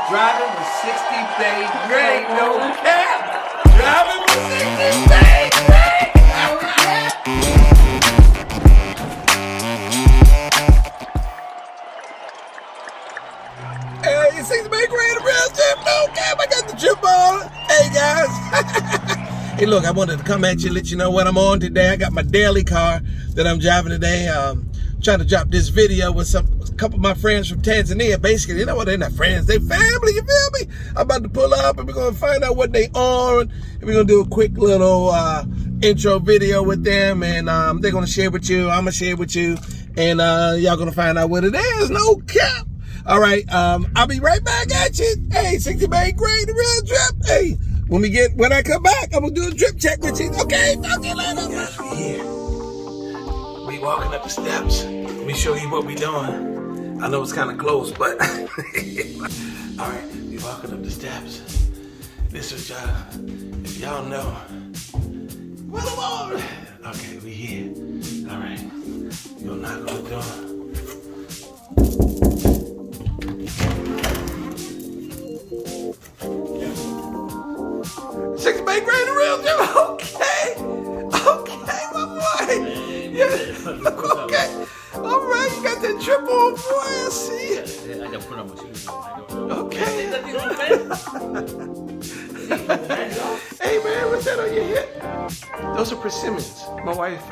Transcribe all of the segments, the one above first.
Driving with 60BaeGrey, no cap. Driving with 60BaeGrey. Hey, 60BaeGrey, the real gym, no cap. I got the drip on. Hey guys. Hey, look, I wanted to come at you, let you know what I'm on today. I got my daily car that I'm driving today. Trying to drop this video with a couple of my friends from Tanzania. Basically, you know what? They're not friends, they family. You feel me? I'm about to pull up and we're gonna find out what they on, and we're gonna do a quick little intro video with them, and they're gonna share with you. I'm gonna share with you, and y'all gonna find out what it is. No cap. All right, I'll be right back at you. Hey, 60BaeGrey, the real drip. Hey, when I come back, I'm gonna do a drip check with you. Okay, talk to you later. Yes, we here. We walking up the steps. Let me show you what we doing. I know it's kind of close, but all right, we walking up the steps. This is y'all. If y'all know, well, okay, we here. All right, we gonna knock on the door. 60BaeGrey, the real gym. Okay, my boy. Yeah. Okay. All right, you got that drip on, boy. I see it. I gotta put on my shoes. Okay. Hey man, what's that on your hip? Those are persimmons. My wife,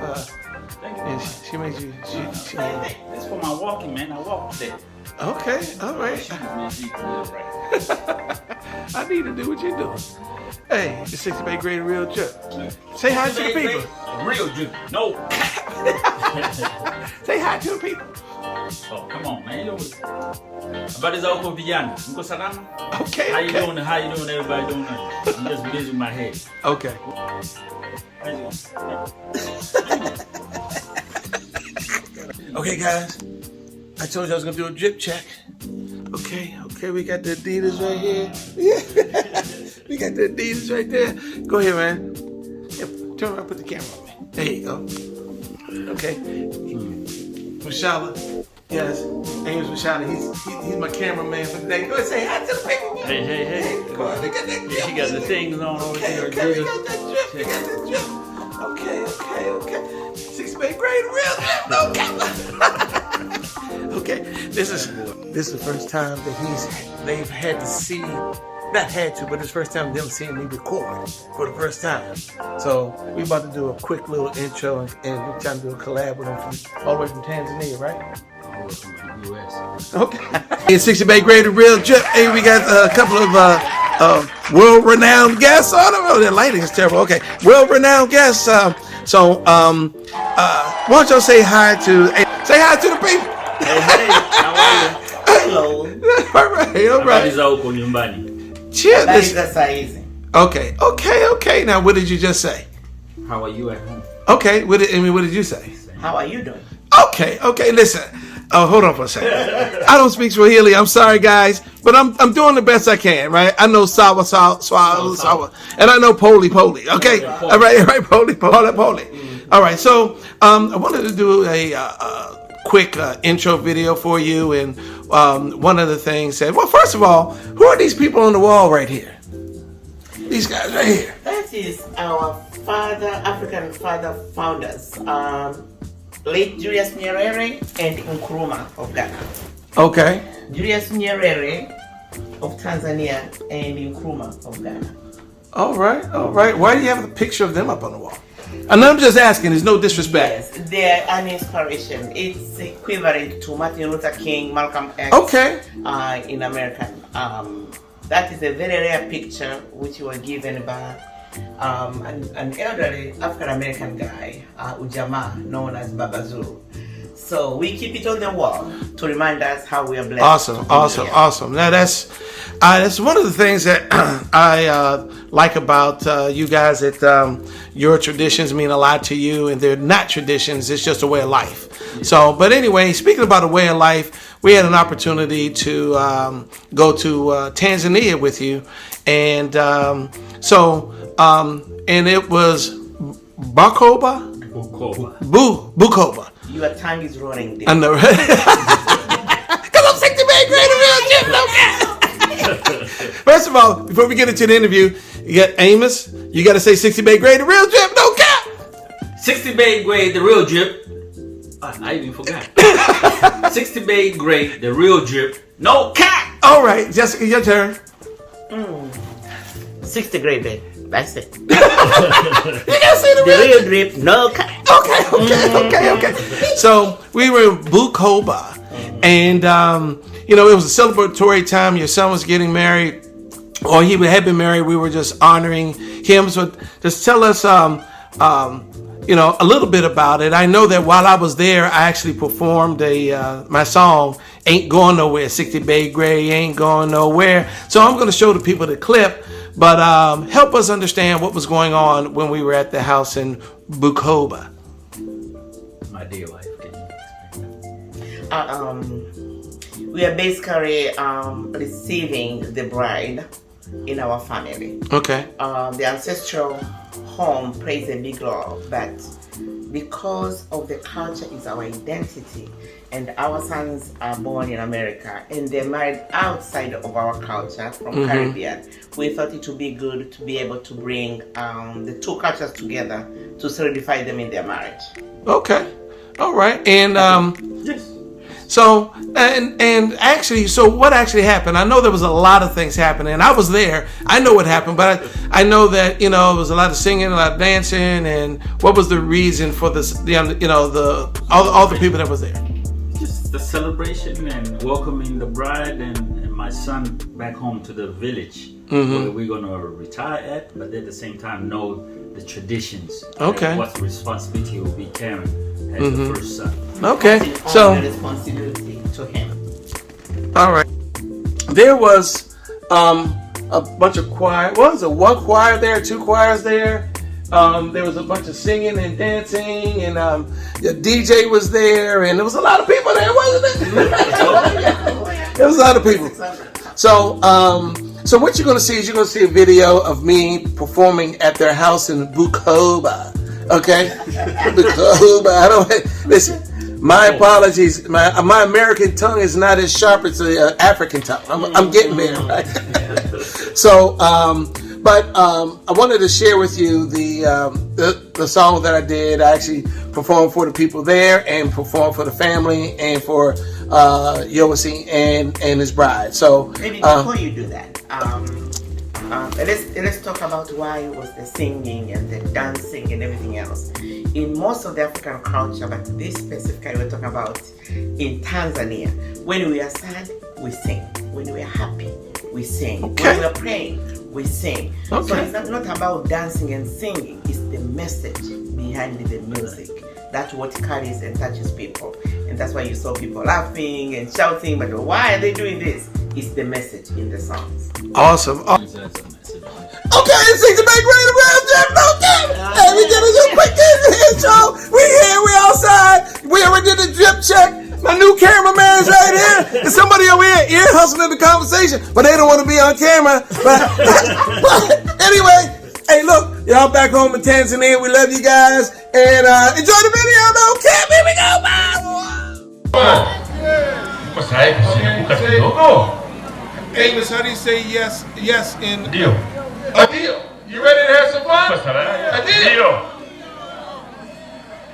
and she made you. She That's for my walking, man. I walk today. Okay, all right. I need to do what you're doing. Hey, it's 60BaeGrey, the real drip. Say hi to the people. Real drip. No. Say hi to the people. Oh, come on, man. Habari za huko vijana. Mko salama? Okay. How you doing? How you doing? Everybody doing? I'm just busy with my head. Okay. Okay, guys. I told you I was gonna do a drip check. Okay, we got the Adidas right here. Yeah. We got the Adidas right there. Go ahead, man. Yeah, turn around, put the camera on me. There you go. Okay. Mushala. Yes. Ames Mushala. He's my cameraman for today. Go ahead, say hi to the people. Hey. Go on, they got that drip. She got the things on over there. Okay, we got that drip. Okay. 60BaeGrey, the real drip. No cap. Okay, this is the first time that they've had to see, not had to, but it's the first time them seeing me record for the first time. So we about to do a quick little intro, and we're trying to do a collab with them all the way from Tanzania, right? All the way from the US. Okay. It's 60BaeGrey, the real drip. Hey, we got a couple of world-renowned guests on them. Oh, their lighting is terrible. Okay, world-renowned guests. So why don't y'all say hi to the people? Hey, how are you? Hello. All right. Habari za huko nyumbani. Cheers. Okay. Now, what did you just say? How are you at home? Okay. What did you say? How are you doing? Okay. Listen. Oh, hold on for a second. I don't speak Swahili. I'm sorry, guys, but I'm doing the best I can. Right? I know sawa, and I know poli. Okay. All right. Poli. All right. So I wanted to do a quick intro video for you, and one of the things said, well, first of all, who are these people on the wall right here? These guys right here. That is our African father founders, late Julius Nyerere and Nkrumah of Ghana. Okay. Julius Nyerere of Tanzania and Nkrumah of Ghana. All right. Why do you have a picture of them up on the wall? And I'm just asking, there's no disrespect. Yes, they're an inspiration. It's equivalent to Martin Luther King, Malcolm X. Okay. In America. That is a very rare picture which was given by an elderly African-American guy, Ujamaa, known as Baba Zulu. So we keep it on the wall to remind us how we are blessed. Awesome. Now that's one of the things that I like about you guys. That your traditions mean a lot to you, and they're not traditions. It's just a way of life. Yeah. So, but anyway, speaking about a way of life, we had an opportunity to go to Tanzania with you, and and it was Bukoba. Your tongue is running. I know, right? Because I'm 60BaeGrey, the real gym. first of all, before we get into the interview, you got Amos. You got to say 60BaeGrey, the real drip, no cap. 60BaeGrey, the real drip. I even forgot. 60BaeGrey, the real drip, no cap. All right, Jessica, your turn. 60 Grey, babe. That's it. You gotta say the real drip, no cut. Okay. So we were in Bukoba, and it was a celebratory time. Your son was getting married, or he had been married. We were just honoring him. So just tell us, a little bit about it. I know that while I was there, I actually performed my song "Ain't Going Nowhere." 60BaeGrey ain't going nowhere. So I'm going to show the people the clip. But help us understand what was going on when we were at the house in Bukoba. My dear wife, can you explain? We are basically receiving the bride in our family. Okay. The ancestral home plays a big role, but because of the culture is our identity, and our sons are born in America and they're married outside of our culture from Caribbean, we thought it would be good to be able to bring the two cultures together to solidify them in their marriage. Okay. All right. And Yes. so actually, so what actually happened? I know there was a lot of things happening. I was there. I know what happened, but I know that it was a lot of singing, a lot of dancing. And what was the reason for this? All the people that was there. Just the celebration and welcoming the bride and my son back home to the village where we're going to retire at, but at the same time know the traditions. Okay. And what responsibility will be carrying as the first son. Okay. It's So, the responsibility to him. all right. There was a bunch of choir. What was it? One choir there, two choirs there. There was a bunch of singing and dancing, and the DJ was there, and there was a lot of people there, wasn't it? There was a lot of people. So, so what you're going to see is you're going to see a video of me performing at their house in Bukoba. Okay, Bukoba. Listen. My apologies. My American tongue is not as sharp as the African tongue. I'm getting there, right? So, but I wanted to share with you the song that I did. I actually performed for the people there and performed for the family and for Yowasi and his bride. So maybe before you do that, let's talk about why was the singing and the dancing and everything else. In most of the African culture, but this specifically we're talking about in Tanzania, when we are sad, we sing. When we are happy, we sing. Okay. When we are praying, we sing. Okay. So it's not about dancing and singing, it's the message behind the music. That's what carries and touches people. And that's why you saw people laughing and shouting, but why are they doing this? It's the message in the songs. awesome. That's a message. Okay, it's 60BaeGrey, the real drip, no cap. Hey, we did a little quick intro. We here, we outside. We already did the drip check. My new cameraman's right here. And somebody over here ear hustling the conversation, but they don't want to be on camera. But anyway, hey, look, y'all back home in Tanzania. We love you guys. And enjoy the video, no cap. Here we go, bye. Amos, how do you say yes in... Deal. A deal. You ready to have some fun? A deal.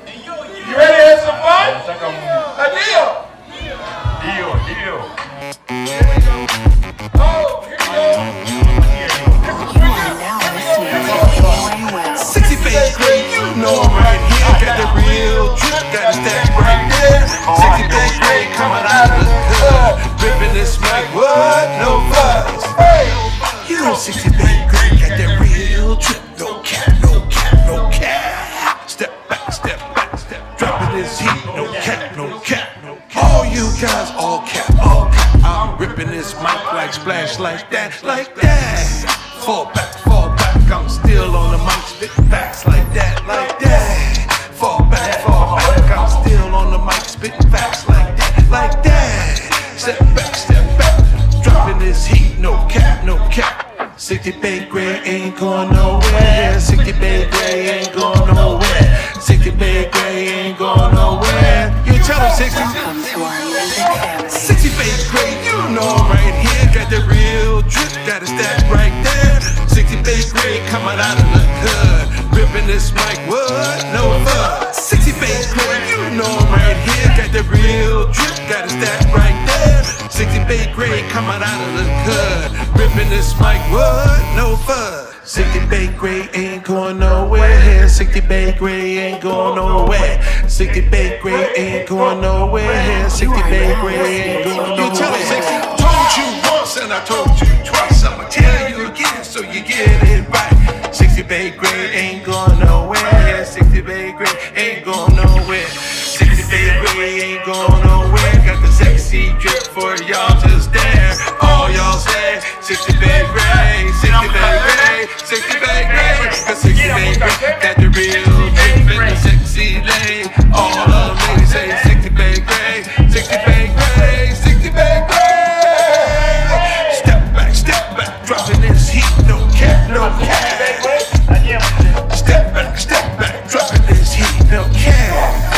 You ready to have some fun? A deal. Deal. Here we go. Oh, here we go. 60BaeGrey, you know I'm right here. Got the real drip, got the stash right there. 60BaeGrey coming out of the club, ripping this mic, what? No buzz. Hey, you know 60BaeGrey got that real drip, no cap. Step back, dropping this heat, no cap. All you guys, all cap. I'm ripping this mic like splash, like that. Fall back. I'm still on the mic, spitting facts like that. Fall back. I'm still on the mic, spitting facts like that. Step back. Dropping this heat, no cap. 60BaeGrey ain't going nowhere. 60BaeGrey ain't going nowhere. 60BaeGrey ain't going nowhere. You tell them 60BaeGrey, you know I'm right here. Got the real drip. got it stacked right there. 60BaeGrey coming out of the hood, ripping this mic, what? No fuss. 60BaeGrey, you know I'm right here, got the real drip, got it stacked right there. 60BaeGrey coming out of the hood, ripping this mic, what? No fuss. 60BaeGrey ain't going nowhere. 60BaeGrey ain't going nowhere. 60BaeGrey ain't going nowhere. 60BaeGrey ain't going nowhere. You tell him, 60. Told you once and I told you twice. I'ma tell you again so you get it right. 60BaeGrey ain't going nowhere. 60BaeGrey ain't going nowhere. 60BaeGrey ain't going nowhere. Got the sexy drip for y'all to stare. All y'all say 60BaeGrey, 60BaeGrey, 60BaeGrey. Cause 60BaeGrey got the real drip in the sexy lane. All of me say 60BaeGrey, 60BaeGrey, 60BaeGrey. Step back, dropping this heat, no cap, no cap. Step back, dropping this heat, no cap.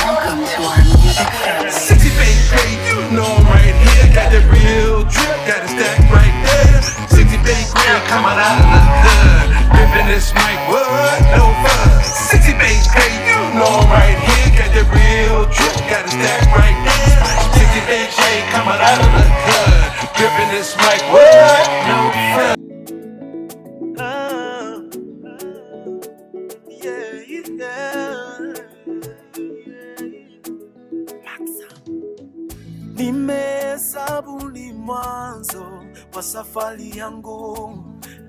Welcome to our music family. 60BaeGrey, you know I'm right here, got the real drip, got it stacked right there. 60BaeGrey coming out of the hood, ripping this mic, what? No fuss. 60BaeGrey, you know I'm right here, got the real drip, got it stacked right there. 60BaeGrey coming out of the hood, ripping this mic, what? No fuss. Nimehesabu ni mwanzo wa safari yangu,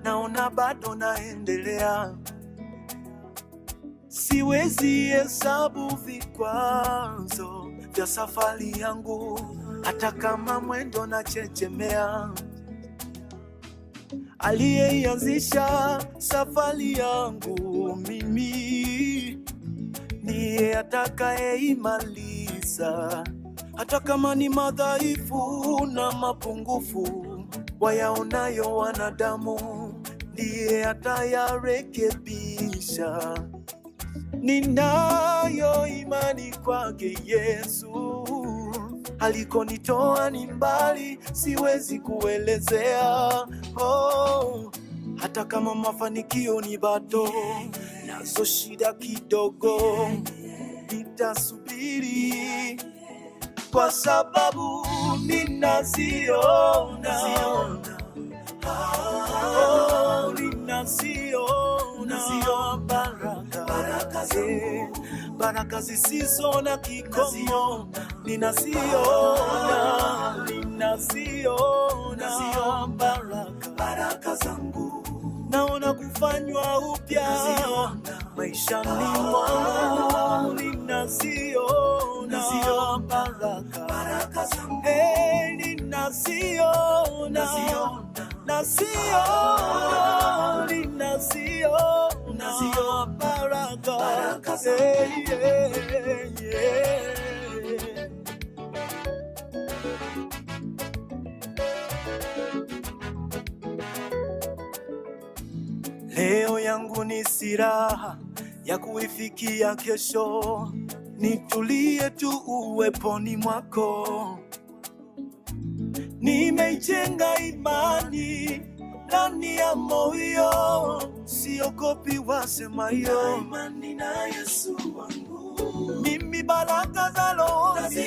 naona bado naendelea. Siwezi hesabu vikwazo vya safari yangu, hata kama mwendo na chechemea. Aliyeianzisha safari yangu mimi, niye atakayeimaliza. Hata kama ni madhaifu na mapungufu wayaonayo wanadamu, ndiye atayarekebisha. Ninayo imani kwake Yesu, alikonitoa ni mbali, siwezi kuelezea. Oh, hata kama mafanikio ni bado, nazo shida kidogo, nitasubiri kwa sababu ninaziona. Oh, ninaziona baraka zisizo na kikomo. Ninaziona baraka zangu, naona kufanywa upya maishani mwangu. Ninaziona baraka zangu, ninaziona baraka zangu. Leo yangu ni silaha ya kuifikia kesho, nitulie tu uweponi mwako. Nimeijenga imani ndani ya moyo, siogopi wasemayo. Imani na Yesu wangu, mimi baraka za rohoni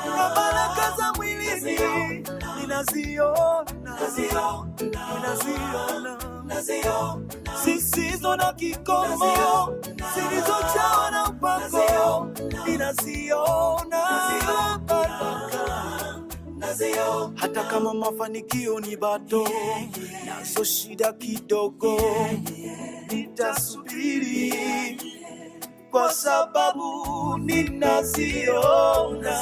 na baraka za mwilini ninaziona. Zisizo na kikomo, zilizojawa na upako, ninaziona. Hata kama mafanikio ni bado, nazo shida kidogo, nitasubiri kwa sababu ninaziona.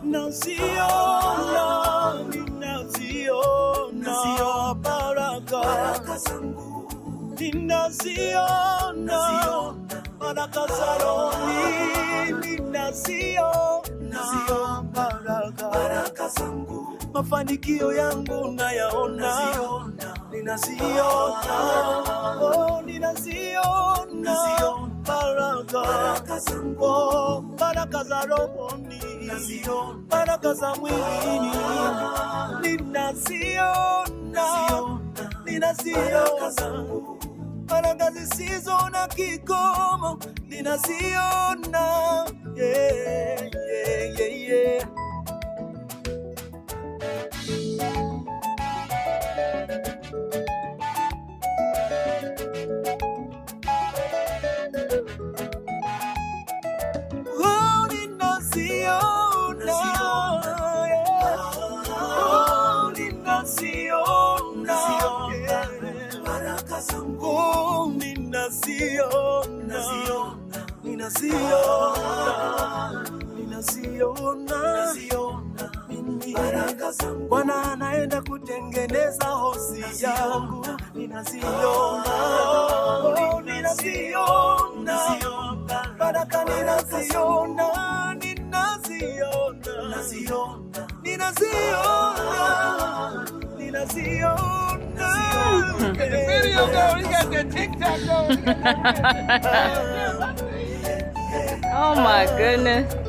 Ninaziona baraka zangu, ninaziona baraka za rohoni, ninaziona baraka zangu. Mafanikio yangu nayaona, ninaziona. Oh, ninaziona baraka zangu, oh, baraka za rohoni, baraka za mwilini, ninaziona ninaziona. Baraka zisizo na kikomo ninaziona. Yeah, yeah, yeah, yeah. Oh, ninaziona. Oh, ninaziona. Baraka zangu. Oh, ninaziona. Ninaziona. Baraka zangu. Bwana anaenda kutengeneza hosi yangu. Ninaziona. Oh, ninaziona. Baraka ninaziona. Get the video going. You got that TikTok going. Oh my goodness.